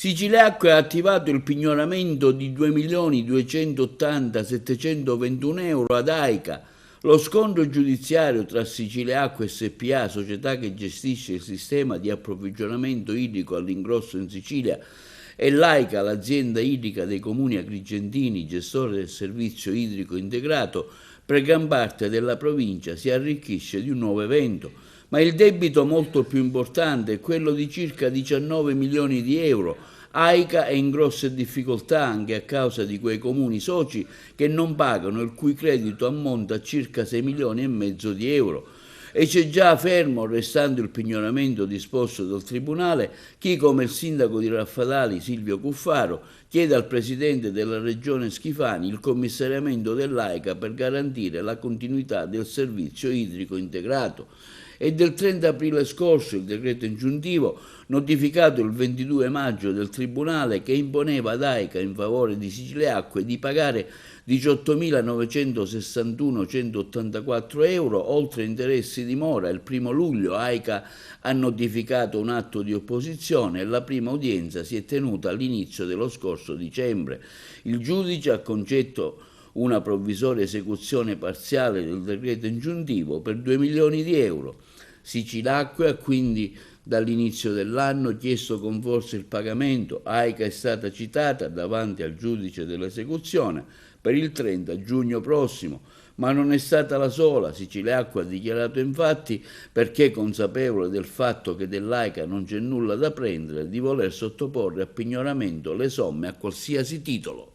Siciliacque ha attivato il pignoramento di 2.280.721 euro ad AICA. Lo scontro giudiziario tra Siciliacque SpA, società che gestisce il sistema di approvvigionamento idrico all'ingrosso in Sicilia, e l'AICA, l'azienda idrica dei comuni agrigentini, gestore del servizio idrico integrato, per gran parte della provincia si arricchisce di un nuovo evento. Ma il debito molto più importante è quello di circa 19 milioni di euro. AICA è in grosse difficoltà anche a causa di quei comuni soci che non pagano, il cui credito ammonta a circa 6 milioni e mezzo di euro. E c'è già fermo, restando il pignoramento disposto dal Tribunale, chi, come il sindaco di Raffadali Silvio Cuffaro, chiede al presidente della regione Schifani il commissariamento dell'AICA per garantire la continuità del servizio idrico integrato. È del 30 aprile scorso il decreto ingiuntivo notificato il 22 maggio del Tribunale che imponeva ad AICA in favore di Siciliacque di pagare 18.961,184 euro oltre interessi di mora. Il 1 luglio AICA ha notificato un atto di opposizione e la prima udienza si è tenuta all'inizio dello scorso dicembre. Il giudice ha concesso una provvisoria esecuzione parziale del decreto ingiuntivo per 2 milioni di euro. Siciliacque ha quindi dall'inizio dell'anno chiesto con forza il pagamento. AICA è stata citata davanti al giudice dell'esecuzione per il 30 giugno prossimo, ma non è stata la sola. Siciliacque ha dichiarato infatti, perché consapevole del fatto che dell'AICA non c'è nulla da prendere, di voler sottoporre a pignoramento le somme a qualsiasi titolo.